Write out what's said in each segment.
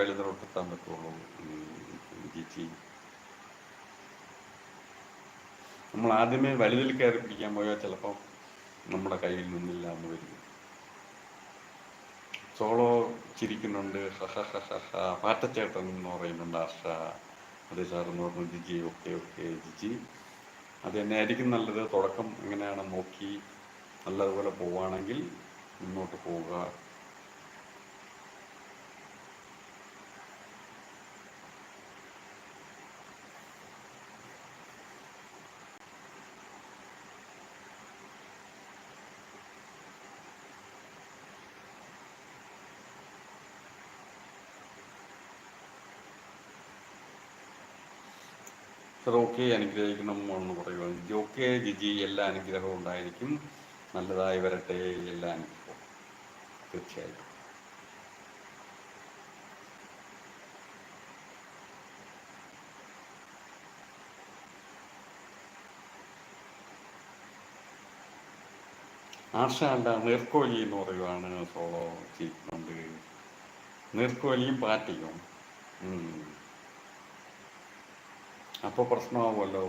വലുതിലോട്ടെത്താൻ പറ്റുള്ളൂ. ജിജി, നമ്മൾ ആദ്യമേ വലുതിൽ കയറി പിടിക്കാൻ പോയാൽ ചിലപ്പോൾ നമ്മുടെ കയ്യിൽ നിന്നില്ല എന്ന് വരും. സോളോ ചിരിക്കുന്നുണ്ട്, പാറ്റച്ചേട്ടൻ എന്ന് പറയുന്നുണ്ട് ആർഷ. അതെ സാർ എന്ന് പറഞ്ഞു ജിജി. ഓക്കെ ഓക്കെ ജിജി, അത് തന്നെ ആയിരിക്കും നല്ലത്. തുടക്കം എങ്ങനെയാണ് നോക്കി നല്ലതുപോലെ പോവുകയാണെങ്കിൽ മുന്നോട്ട് പോവുക. സർ ഓക്കെ, അനുഗ്രഹിക്കണം എന്ന് പറയുവാണ്. ഓക്കെ ജിജി, എല്ലാ അനുഗ്രഹവും ഉണ്ടായിരിക്കും. നല്ലതായി വരട്ടെ, എല്ലാ അനുഗ്രഹവും തീർച്ചയായിട്ടും. ആർഷ അല്ല, നീർക്കോലി എന്ന് പറയുവാണ്. സോളോ ചെയ്യുന്നുണ്ട്. നീർക്കോലിയും പാറ്റയും. അപ്പോൾ പ്രശ്നമാവുമല്ലോ.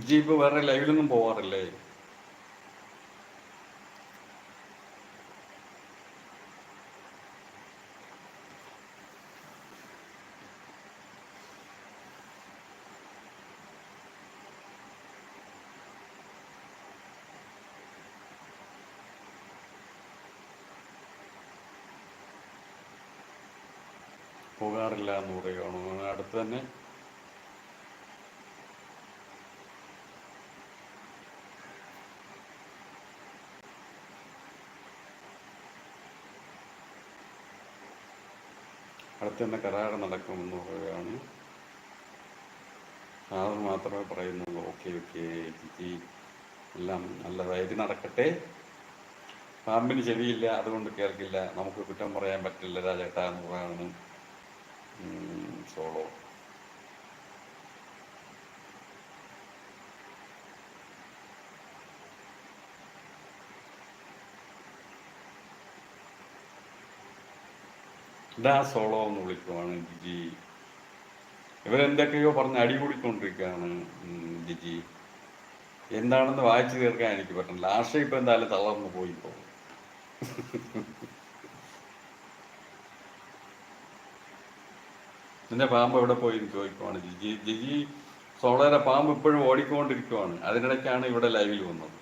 ജീപ്പ് വേറെ ലൈവിലൊന്നും പോവാറില്ലേ? പോകാറില്ല എന്ന് പറയുകയാണോ? അടുത്ത് തന്നെ കരാർ നടക്കുമെന്ന് പറയുകയാണ്. അത് മാത്രമേ പറയുന്നുള്ളൂ. ഓക്കെ ഓക്കെ ജിജി, എല്ലാം നല്ലതായിട്ട് നടക്കട്ടെ. പാമ്പിന് ചെവിയില്ല, അതുകൊണ്ട് കേൾക്കില്ല. നമുക്ക് കുറ്റം പറയാൻ പറ്റില്ല രാജേട്ടാ എന്ന് പറയുകയാണ് സോളോ. ഇതാ സോളോ എന്ന് വിളിക്കുവാണ് ജിജി. ഇവരെന്തൊക്കെയോ പറഞ്ഞ് അടികൂടിക്കൊണ്ടിരിക്കുകയാണ് ജിജി. എന്താണെന്ന് വായിച്ചു തീർക്കാൻ എനിക്ക് പറ്റില്ല. ആർഷ ഇപ്പം എന്തായാലും തളർന്നു പോയി പോകും. നിന്റെ പാമ്പ് എവിടെ പോയി എന്ന് ചോദിക്കുവാണ് ജിജി. ജിജി, സോളോയുടെ പാമ്പ് ഇപ്പോഴും ഓടിക്കൊണ്ടിരിക്കുവാണ്. അതിനിടയ്ക്കാണ് ഇവിടെ ലൈവിൽ വന്നത്.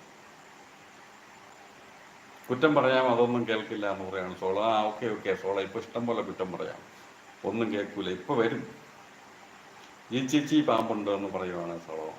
കുറ്റം പറയാം, അതൊന്നും കേൾക്കില്ല എന്ന് പറയാണ് സോളോ. ഓക്കെ ഓക്കെ സോളോ, ഇപ്പൊ ഇഷ്ടം പോലെ കുറ്റം പറയാം, ഒന്നും കേൾക്കൂല, ഇപ്പൊ വരും. ഈ ചേച്ചി പാമ്പുണ്ട് എന്ന് പറയുവാണ് സോളോ.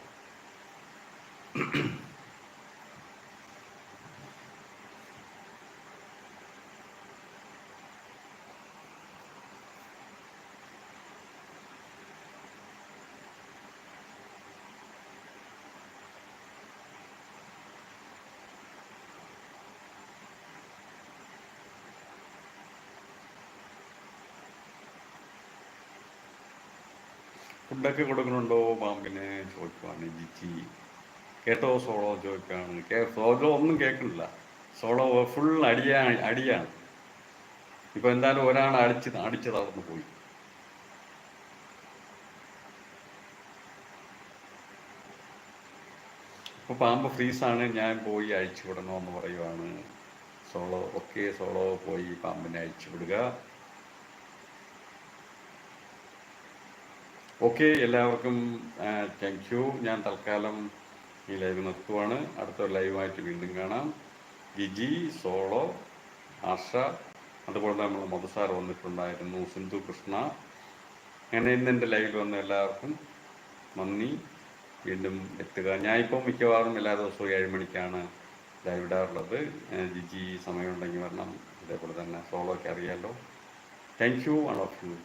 ഫുഡൊക്കെ കൊടുക്കണുണ്ടോ പാമ്പിനെ ചോദിക്കുവാണ് ജിജി. കേട്ടോ സോളോ ചോദിക്കുകയാണ്. സോളോ ഒന്നും കേൾക്കണില്ല. സോളോ ഫുൾ അടിയാണ്. ഇപ്പൊ എന്തായാലും ഒരാൾ അടിച്ച് തളർന്നു പോയി. ഇപ്പൊ പാമ്പ് ഫ്രീസാണ്, ഞാൻ പോയി അഴിച്ചു വിടണമെന്ന് പറയുവാണ് സോളോ. ഓക്കെ സോളോ, പോയി പാമ്പിനെ അഴിച്ചു വിടുക. ഓക്കെ, എല്ലാവർക്കും താങ്ക് യു. ഞാൻ തൽക്കാലം ഈ ലൈവ് നിർത്തുവാണ്. അടുത്ത ലൈവായിട്ട് വീണ്ടും കാണാം. ജിജി, സോളോ, ആർഷ, അതുപോലെ നമ്മൾ മധുസാർ വന്നിട്ടുണ്ടായിരുന്നു, സിന്ധു കൃഷ്ണ. അങ്ങനെ ഇന്ന് എൻ്റെ ലൈവിൽ വന്ന എല്ലാവർക്കും നന്ദി. വീണ്ടും എത്തുക. ഞാനിപ്പോൾ മിക്കവാറും എല്ലാ ദിവസവും 7 മണിക്കാണ് ലൈവ് ഇടാറുള്ളത്. ജിജി സമയമുണ്ടെങ്കിൽ വരണം. അതേപോലെ തന്നെ സോളോയ്ക്ക് അറിയാമല്ലോ. Thank you, all of U.